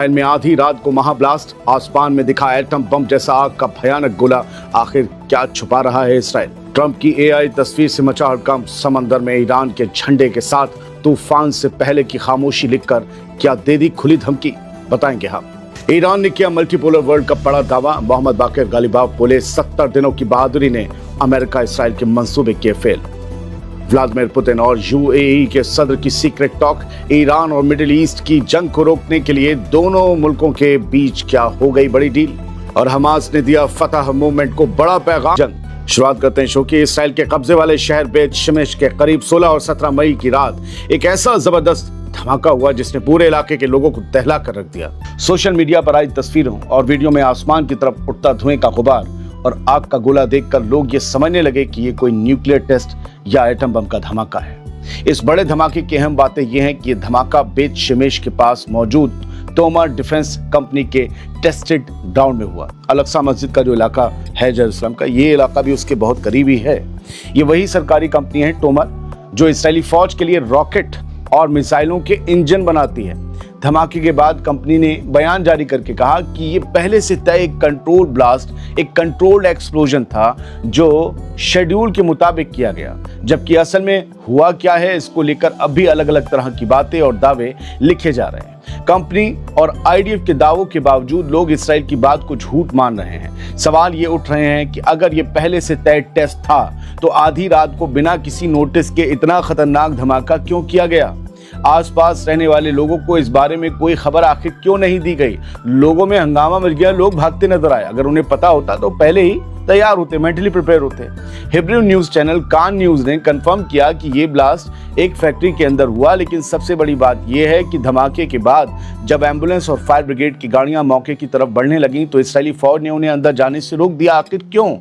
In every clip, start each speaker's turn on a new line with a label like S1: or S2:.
S1: में आधी रात को महाब्लास्ट, आसमान में दिखा एटम बम जैसा आग का भयानक गोला। आखिर क्या छुपा रहा है इसराइल? ट्रंप की एआई तस्वीर से मचा हड़कंप, समंदर में ईरान के झंडे के साथ तूफान से पहले की खामोशी लिखकर क्या दे दी खुली धमकी, बताएंगे हम। ईरान ने किया मल्टीपोलर वर्ल्ड का बड़ा दावा, मोहम्मद बाकिर गालिबाफ बोले 70 दिनों की बहादुरी ने अमेरिका इसराइल के मंसूबे किए फेल। व्लादिमीर पुतिन और यूएई के सदर की सीक्रेट टॉक, ईरान और मिडिल ईस्ट की जंग को रोकने के लिए दोनों मुल्कों के बीच क्या हो गई बड़ी डील, और हमास ने दिया फतह मूवमेंट को बड़ा पैगाम। जंग शुरुआत करते हैं शो की। इसराइल के कब्जे वाले शहर बेत शिमेश के करीब 16 और 17 मई की रात एक ऐसा जबरदस्त धमाका हुआ जिसने पूरे इलाके के लोगों को दहला कर रख दिया। सोशल मीडिया पर आई तस्वीरों और वीडियो में आसमान की तरफ उठता धुएं का गुबार और आग का गोला देखकर लोग ये समझने लगे कि ये कोई न्यूक्लियर टेस्ट या एटम बम का धमाका है। इस बड़े धमाके की अहम बातें ये हैं कि ये धमाका बेत शिमेश के पास मौजूद तोमर डिफेंस कंपनी के टेस्टेड ग्राउंड में हुआ। अल-अक्सा मस्जिद का जो इलाका है जेरूसलम का, ये इलाका भी उसके बहुत करीब ही है। ये वही सरकारी कंपनी है तोमर जो इसराइली फौज के लिए रॉकेट और मिसाइलों के इंजन बनाती है। धमाके के बाद कंपनी ने बयान जारी करके कहा कि ये पहले से तय एक कंट्रोल ब्लास्ट, एक कंट्रोल्ड एक्सप्लोजन था जो शेड्यूल के मुताबिक किया गया। जबकि असल में हुआ क्या है, इसको लेकर अभी अलग अलग तरह की बातें और दावे लिखे जा रहे हैं। कंपनी और आईडीएफ के दावों के बावजूद लोग इसराइल की बात को झूठ मान रहे हैं। सवाल ये उठ रहे हैं कि अगर ये पहले से तय टेस्ट था तो आधी रात को बिना किसी नोटिस के इतना खतरनाक धमाका क्यों किया गया? आसपास रहने वाले लोगों को इस बारे में कोई खबर आखिर क्यों नहीं दी गई? लोगों में हंगामा मच गया, लोग भागते नजर आए। अगर उन्हें पता होता तो पहले ही तैयार होते, मेंटली प्रिपेयर होते। हिब्रू न्यूज चैनल कान न्यूज ने कंफर्म किया कि ये ब्लास्ट एक फैक्ट्री के अंदर हुआ, लेकिन सबसे बड़ी बात यह है कि धमाके के बाद जब एम्बुलेंस और फायर ब्रिगेड की गाड़ियां मौके की तरफ बढ़ने लगी तो इसराइली फौज ने उन्हें अंदर जाने से रोक दिया। आखिर क्यों?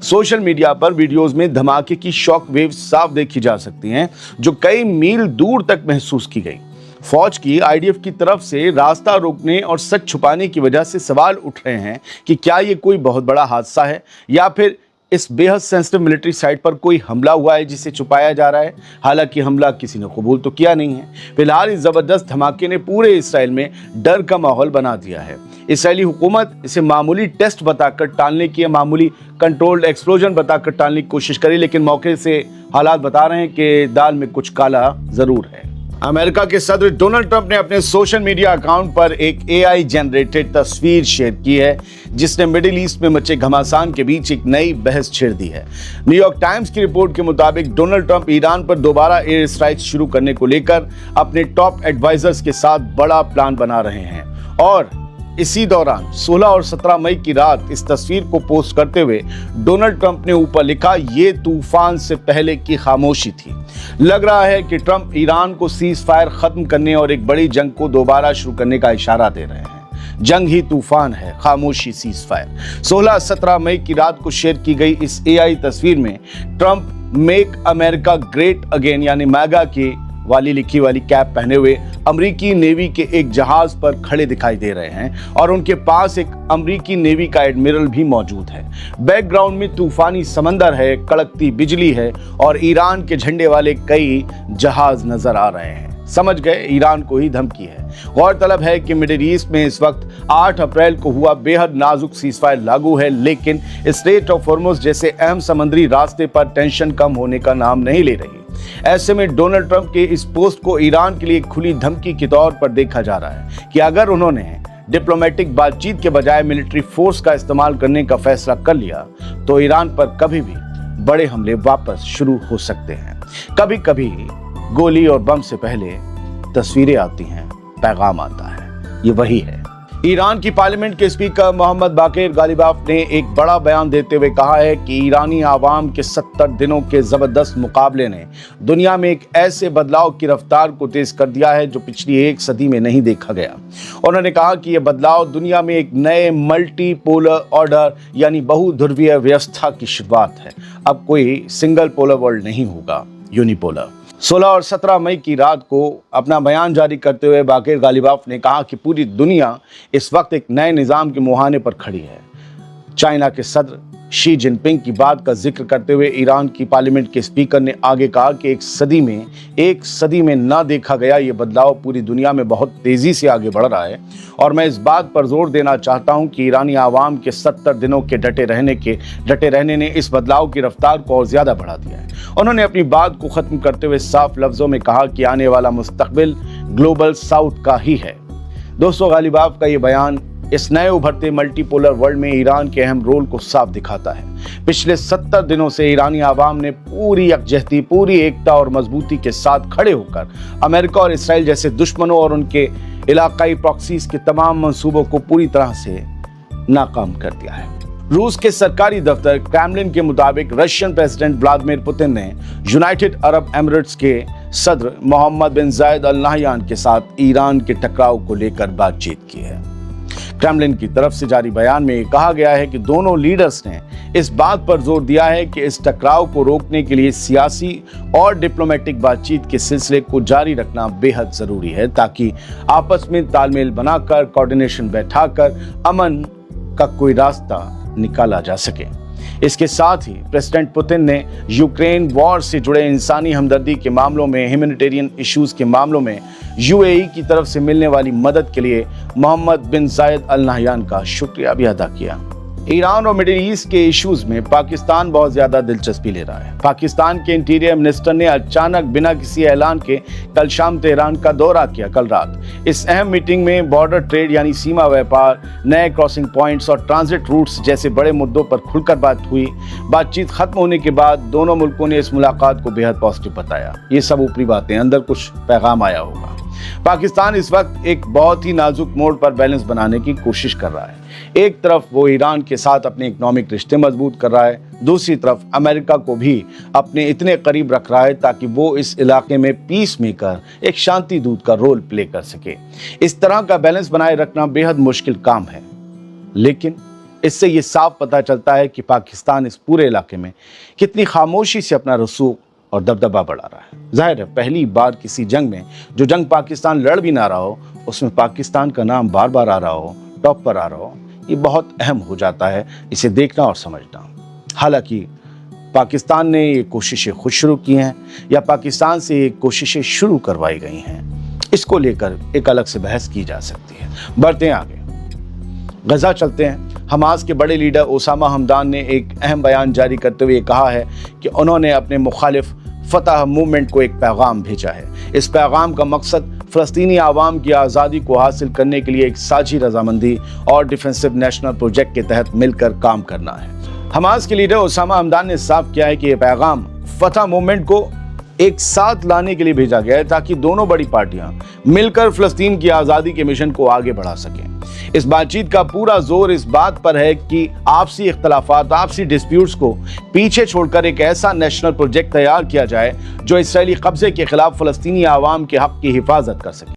S1: सोशल मीडिया पर वीडियोस में धमाके की शॉक वेव साफ देखी जा सकती हैं, जो कई मील दूर तक महसूस की गई। फौज की आईडीएफ की तरफ से रास्ता रोकने और सच छुपाने की वजह से सवाल उठ रहे हैं कि क्या ये कोई बहुत बड़ा हादसा है या फिर इस बेहद सेंसिटिव मिलिट्री साइट पर कोई हमला हुआ है जिसे छुपाया जा रहा है। हालांकि हमला किसी ने कबूल तो किया नहीं है। फिलहाल इस जबरदस्त धमाके ने पूरे इसराइल में डर का माहौल बना दिया है। इसराइली हुकूमत इसे मामूली टेस्ट बताकर टालने की या मामूली कंट्रोल्ड एक्सप्लोजन बताकर टालने की कोशिश करी, लेकिन मौके से हालात बता रहे हैं कि दाल में कुछ काला जरूर है। अमेरिका के सदर डोनाल्ड ट्रंप ने अपने सोशल मीडिया अकाउंट पर एक एआई जनरेटेड तस्वीर शेयर की है जिसने मिडिल ईस्ट में मचे घमासान के बीच एक नई बहस छेड़ दी है। न्यूयॉर्क टाइम्स की रिपोर्ट के मुताबिक डोनाल्ड ट्रंप ईरान पर दोबारा एयर स्ट्राइक शुरू करने को लेकर अपने टॉप एडवाइजर्स के साथ बड़ा प्लान बना रहे हैं। और इसी दौरान 16 और 17 मई की रात इस तस्वीर को पोस्ट करते हुए डोनाल्ड ट्रंप ने ऊपर लिखा, ये तूफान से पहले की खामोशी थी। लग रहा है कि ट्रंप ईरान को सीज फायर खत्म करने और एक बड़ी जंग को दोबारा शुरू करने का इशारा दे रहे हैं। जंग ही तूफान है, खामोशी सीज फायर। 16-17 मई की रात को शेयर की गई इस एआई तस्वीर में Trump make America great again यानी मैगा की वाली लिखी वाली कैप पहने हुए अमेरिकी नेवी के एक जहाज पर खड़े दिखाई दे रहे हैं और उनके पास एक अमेरिकी नेवी का एडमिरल भी मौजूद है। बैकग्राउंड में तूफानी समंदर है, कड़कती बिजली है और ईरान के झंडे वाले कई जहाज नजर आ रहे हैं। समझ गए, ईरान को ही धमकी है। गौरतलब है कि मिडिल ईस्ट में इस वक्त 8 अप्रैल को हुआ बेहद नाजुक सीजफायर लागू है, लेकिन स्ट्रेट ऑफ हॉर्मुज़ जैसे अहम समुद्री रास्ते पर टेंशन कम होने का नाम नहीं ले रही। ऐसे में डोनाल्ड ट्रंप के इस पोस्ट को ईरान के लिए खुली धमकी के तौर पर देखा जा रहा है कि अगर उन्होंने डिप्लोमेटिक बातचीत के बजाय मिलिट्री फोर्स का इस्तेमाल करने का फैसला कर लिया तो ईरान पर कभी भी बड़े हमले वापस शुरू हो सकते हैं। कभी कभी गोली और बम से पहले तस्वीरें आती हैं, पैगाम आता है। ये वही है। ईरान की पार्लियामेंट के स्पीकर मोहम्मद बाकिर गालिबाफ ने एक बड़ा बयान देते हुए कहा है कि ईरानी आवाम के 70 दिनों के जबरदस्त मुकाबले ने दुनिया में एक ऐसे बदलाव की रफ्तार को तेज कर दिया है जो पिछली एक सदी में नहीं देखा गया। उन्होंने कहा कि यह बदलाव दुनिया में एक नए मल्टीपोलर ऑर्डर यानी बहुध्रुवीय व्यवस्था की शुरुआत है। अब कोई सिंगल पोलर वर्ल्ड नहीं होगा, यूनिपोलर। 16 और 17 मई की रात को अपना बयान जारी करते हुए बाकिर गालिबाफ ने कहा कि पूरी दुनिया इस वक्त एक नए निज़ाम के मुहाने पर खड़ी है। चाइना के सदर शी जिनपिंग की बात का जिक्र करते हुए ईरान की पार्लियामेंट के स्पीकर ने आगे कहा कि एक सदी में ना देखा गया ये बदलाव पूरी दुनिया में बहुत तेजी से आगे बढ़ रहा है और मैं इस बात पर जोर देना चाहता हूं कि ईरानी आवाम के 70 दिनों के डटे रहने ने इस बदलाव की रफ्तार को और ज्यादा बढ़ा दिया है। उन्होंने अपनी बात को खत्म करते हुए साफ लफ्जों में कहा कि आने वाला मुस्तकबिल ग्लोबल साउथ का ही है। दोस्तों, गालिबाफ का ये बयान इस नए उभरते मल्टीपोलर वर्ल्ड में ईरान के अहम रोल को साफ दिखाता है। पिछले 70 दिनों से ईरानी आवाम ने पूरी यकजहती, पूरी एकता और मजबूती के साथ खड़े होकर अमेरिका और इसराइल जैसे दुश्मनों और उनके इलाकाई प्रॉक्सीज के तमाम मंसूबों को पूरी तरह से नाकाम कर दिया है। रूस के सरकारी दफ्तर क्रेमलिन के मुताबिक रशियन प्रेसिडेंट व्लादिमीर पुतिन ने यूनाइटेड अरब एमिरेट्स के सदर मोहम्मद बिन जायद अल नहयान के साथ ईरान के टकराव को लेकर बातचीत की है। क्रेमलिन की तरफ से जारी बयान में कहा गया है कि दोनों लीडर्स ने इस बात पर जोर दिया है कि इस टकराव को रोकने के लिए सियासी और डिप्लोमेटिक बातचीत के सिलसिले को जारी रखना बेहद जरूरी है ताकि आपस में तालमेल बनाकर, कोऑर्डिनेशन बैठाकर अमन का कोई रास्ता निकाला जा सके। इसके साथ ही प्रेसिडेंट पुतिन ने यूक्रेन वॉर से जुड़े इंसानी हमदर्दी के मामलों में, ह्यूमैनिटेरियन इश्यूज के मामलों में यूएई की तरफ से मिलने वाली मदद के लिए मोहम्मद बिन जायद अल नहयान का शुक्रिया भी अदा किया। ईरान और मिडिल ईस्ट के इश्यूज में पाकिस्तान बहुत ज्यादा दिलचस्पी ले रहा है। पाकिस्तान के इंटीरियर मिनिस्टर ने अचानक बिना किसी ऐलान के कल शाम तेहरान का दौरा किया। कल रात इस अहम मीटिंग में बॉर्डर ट्रेड यानी सीमा व्यापार, नए क्रॉसिंग पॉइंट्स और ट्रांजिट रूट्स जैसे बड़े मुद्दों पर खुलकर बात हुई। बातचीत खत्म होने के बाद दोनों मुल्कों ने इस मुलाकात को बेहद पॉजिटिव बताया। ये सब ऊपरी बातें, अंदर कुछ पैगाम आया होगा। पाकिस्तान इस वक्त एक बहुत ही नाजुक मोड़ पर बैलेंस बनाने की कोशिश कर रहा है। एक तरफ वो ईरान के साथ अपने इकोनॉमिक रिश्ते मजबूत कर रहा है, दूसरी तरफ अमेरिका को भी अपने इतने करीब रख रहा है ताकि वो इस इलाके में पीस मेकर, एक शांति दूत का रोल प्ले कर सके। इस तरह का बैलेंस बनाए रखना बेहद मुश्किल काम है, लेकिन इससे ये साफ पता चलता है कि पाकिस्तान इस पूरे इलाके में कितनी खामोशी से अपना रसूख और दबदबा बढ़ा रहा है। जाहिर है, पहली बार किसी जंग में, जो जंग पाकिस्तान लड़ भी ना रहा हो, उसमें पाकिस्तान का नाम बार बार आ रहा हो, टॉप पर आ रहा हो, ये बहुत अहम हो जाता है इसे देखना और समझना। हालांकि पाकिस्तान ने ये कोशिशें खुद शुरू की हैं या पाकिस्तान से ये कोशिशें शुरू करवाई गई हैं, इसको लेकर एक अलग से बहस की जा सकती है। बढ़ते हैं आगे, गजा चलते हैं। हमास के बड़े लीडर ओसामा हमदान ने एक अहम बयान जारी करते हुए कहा है कि उन्होंने अपने मुखालिफ फतह मूवमेंट को एक पैगाम भेजा है। इस पैगाम का मकसद फ़लस्तीनी आवाम की आज़ादी को हासिल करने के लिए एक साझी रजामंदी और डिफेंसिव नेशनल प्रोजेक्ट के तहत मिलकर काम करना है। हमास के लीडर ओसामा हमदान ने साफ किया है कि यह पैगाम फतह मूवमेंट को एक साथ लाने के लिए भेजा गया है ताकि दोनों बड़ी पार्टियां मिलकर फ़लस्तीन की आज़ादी के मिशन को आगे बढ़ा सकें। इस बातचीत का पूरा जोर इस बात पर है कि आपसी इख्तलाफात, आपसी डिस्प्यूट्स को पीछे छोड़कर एक ऐसा नेशनल प्रोजेक्ट तैयार किया जाए जो इसराइली कब्जे के खिलाफ फ़लस्तीनी आवाम के हक की हिफाजत कर सके।